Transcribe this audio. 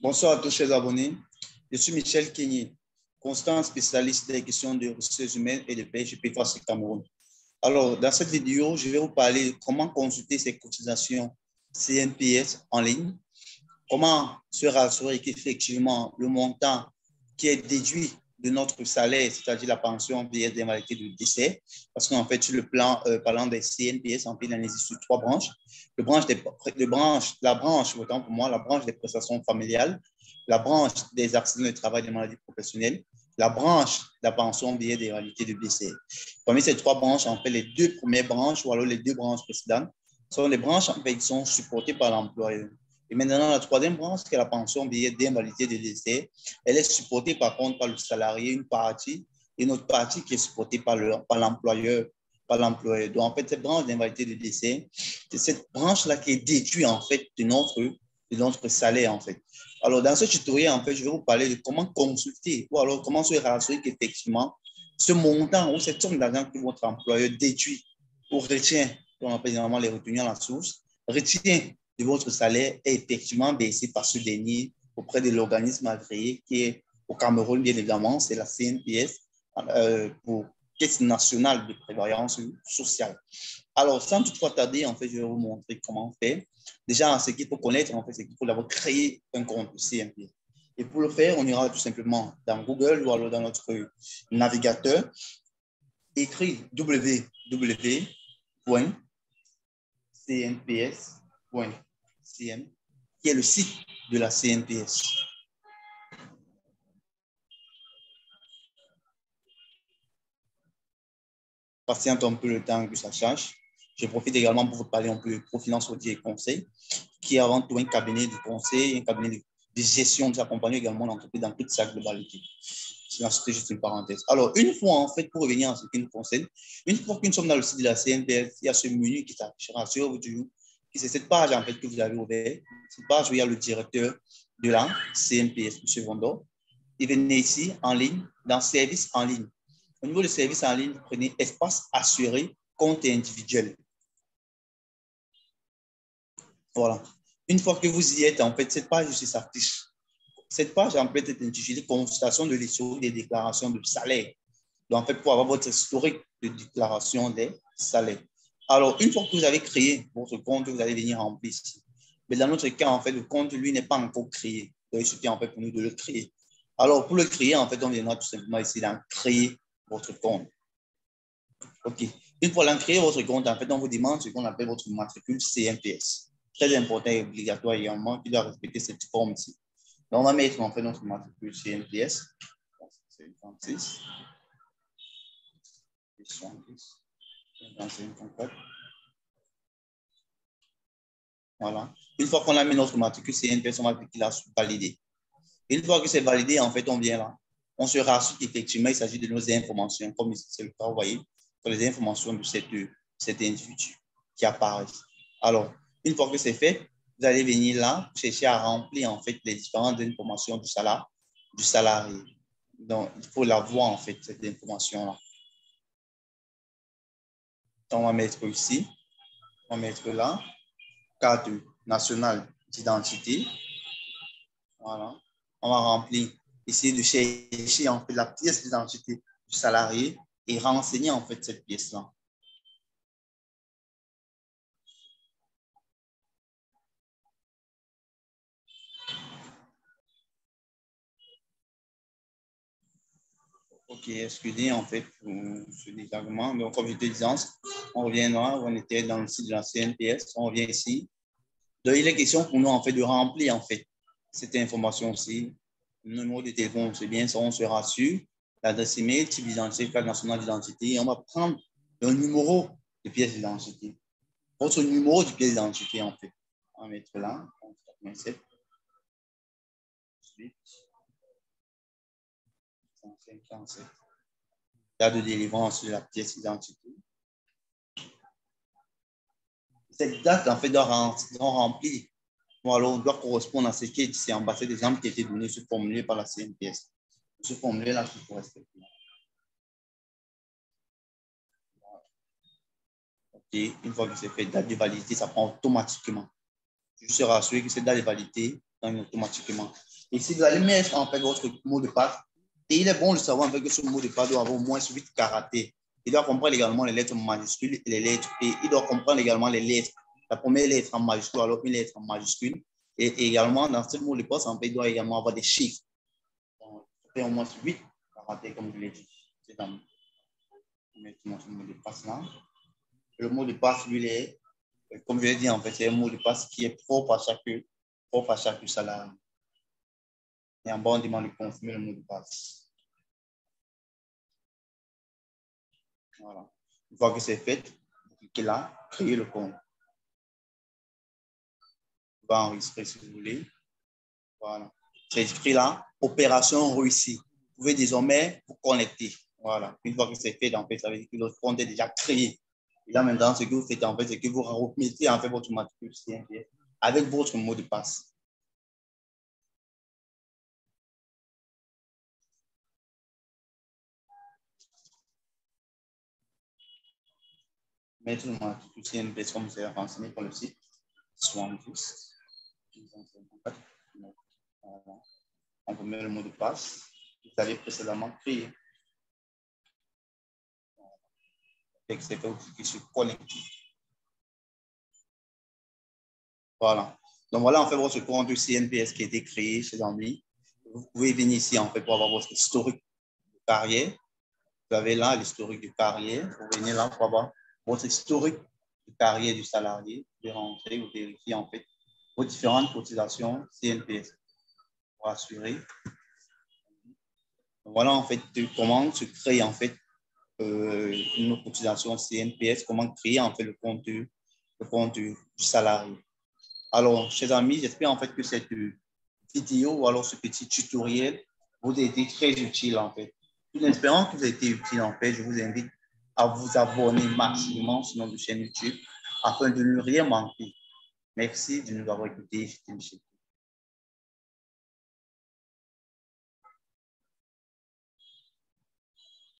Bonsoir à tous chers abonnés. Je suis Michel Kenyi, constant spécialiste des questions de ressources humaines et de PHP face au Cameroun. Alors, dans cette vidéo, je vais vous parler de comment consulter ces cotisations CNPS en ligne, comment se rassurer qu'effectivement le montant qui est déduit de notre salaire, c'est-à-dire la pension vieillesse d'invalidité de décès, parce qu'en fait, sur le plan parlant des CNPS, en fait, il en existe sur 3 branches. La branche, autant pour moi, la branche des prestations familiales, la branche des accidents de travail, des maladies professionnelles, la branche de la pension vieillesse d'invalidité de décès. Parmi ces 3 branches, en fait, les 2 premières branches, ou alors les 2 branches précédentes, sont les branches en fait, qui sont supportées par l'employeur. Et maintenant, la 3e branche, qui est la pension vieillesse d'invalidité de décès, elle est supportée par contre par le salarié, une partie, et une autre partie qui est supportée par l'employeur. Donc, en fait, cette branche d'invalidité de décès, c'est cette branche-là qui est déduite, en fait, de notre salaire, en fait. Alors, dans ce tutoriel, en fait, je vais vous parler de comment consulter ou alors comment se rassurer qu'effectivement, ce montant ou cette somme d'argent que votre employeur déduit ou retient, on appelle généralement les retenues à la source, retient de votre salaire est effectivement baissé par ce dernier auprès de l'organisme agréé qui est au Cameroun, bien évidemment, c'est la CNPS, pour Caisse nationale de prévoyance sociale. Alors, sans toutefois tarder, en fait, je vais vous montrer comment faire. Déjà, ce qu'il faut connaître, en fait, c'est qu'il faut d'abord créer un compte CNPS. Et pour le faire, on ira tout simplement dans Google ou alors dans notre navigateur, écrit www.cnps.cm, qui est le site de la CNPS. Patiente un peu le temps que ça change. Je profite également pour vous parler un peu de Profinance Audit et Conseil, qui est avant tout un cabinet de conseil, un cabinet de gestion. Nous accompagnons également l'entreprise dans toute sa globalité. C'était juste une parenthèse. Alors, une fois, en fait, pour revenir en ce qui nous concerne, une fois que nous sommes dans le site de la CNPS, il y a ce menu qui s'affichera sur votre jour. C'est cette page, en fait, que vous avez ouverte. Cette page où il y a le directeur de la CNPS, M. Vondo. Et venez ici, en ligne, dans Services en ligne. Au niveau de services en ligne, vous prenez espace assuré, compte individuel. Voilà. Une fois que vous y êtes, en fait, cette page aussi s'affiche. Cette page, en fait, est intitulée Consultation de l'historique des déclarations de salaire. Donc, en fait, pour avoir votre historique de déclaration des salaires. Alors, une fois que vous avez créé votre compte, vous allez venir remplir ici. Mais dans notre cas, en fait, le compte, lui, n'est pas encore créé. Donc, il suffit, en fait, pour nous de le créer. Alors, pour le créer, en fait, on viendra tout simplement ici dans créer votre compte. OK. Une fois l'en créé votre compte, en fait, on vous demande ce qu'on appelle votre matricule CNPS. Très important et obligatoire également, qui doit respecter cette forme-ci. Donc, on va mettre en fait notre matricule CNPS. C'est 56. 70. 54. Voilà. Une fois qu'on a mis notre matricule CNPS, on va cliquer là sur valider. Une fois que c'est validé, en fait, on vient là. On se rassure qu'effectivement, il s'agit de nos informations, comme ici, c'est le cas, vous voyez, sur les informations de cet individu qui apparaissent. Alors, une fois que c'est fait, vous allez venir là, chercher à remplir, en fait, les différentes informations du salarié. Donc, il faut la voir, en fait, cette information-là. Donc, on va mettre ici, on va mettre là, carte nationale d'identité. Voilà. On va remplir, essayer de chercher en fait la pièce d'identité du salarié et renseigner en fait cette pièce-là. Ok, excusez en fait pour ce désagrément. Donc, comme je te disais, on revient là, on était dans le site de la CNPS, on revient ici. Donc, il est question pour nous en fait de remplir en fait cette information-ci. Le numéro de téléphone, c'est bien ça, on se rassure. L'adresse email, type d'identité, carte nationale d'identité. On va prendre le numéro de pièce d'identité. Votre numéro de pièce d'identité, en fait. On va mettre là, 87, 18, 157. Date de délivrance de la pièce d'identité. Cette date, en fait, doit remplir, ou alors doit correspondre à ce qui est en bas, c'est des exemples qui étaient donnés sur formulaire par la CNPS. Ce formulaire-là, il faut respecter. Et une fois que c'est fait, date de validité, ça prend automatiquement. Je suis rassuré que cette date de validité automatiquement. Et si vous allez mettre en fait votre mot de passe, et il est bon de savoir en fait que ce mot de passe doit avoir au moins 8 caractères. Il doit comprendre également les lettres majuscules et les lettres. Et il doit comprendre également les lettres. La première lettre en majuscule, alors une lettre en majuscule. Et également, dans ce mot de passe, en fait, il doit également avoir des chiffres. Donc, ça fait au moins 8 caractères, comme je l'ai dit. C'est dans le mot de passe là. Le mot de passe, lui, est, comme je l'ai dit, en fait, c'est un mot de passe qui est propre à chaque salarié. Et en bas, on demande de confirmer le mot de passe. Voilà. Une fois que c'est fait, vous cliquez là, créer le compte. Vous pouvez enregistrer si vous voulez. Voilà. C'est écrit là, opération réussie. Vous pouvez désormais vous connecter. Voilà. Une fois que c'est fait, en fait, ça veut dire que votre compte est déjà créé. Et là, maintenant, ce que vous faites, en fait, c'est que vous remettez en fait votre matricule CNPS avec votre mot de passe. Mettre le matricule CNPS comme c'est renseigné par le site 70. Voilà. On peut mettre le mot de passe que vous avez précédemment créé. Et que c'est fait aussi qui se connecte. Voilà. Donc voilà, en fait, votre compte CNPS qui a été créé chez Zambie. Vous pouvez venir ici, en fait, pour avoir votre historique de carrière. Vous avez là l'historique de carrière. Vous venez là pour avoir votre historique de carrière du salarié. Vous pouvez rentrer, vous vérifiez, en fait, vos différentes cotisations CNPS pour assurer. Donc voilà, en fait, comment se crée, en fait, une cotisation CNPS, comment créer, en fait, le compte du salarié. Alors, chers amis, j'espère en fait que cette vidéo ou alors ce petit tutoriel vous a été très utile en fait. Tout en espérant que vous a été utile en fait, je vous invite à vous abonner maximalement sur notre chaîne YouTube afin de ne rien manquer. Merci de nous avoir écoutés.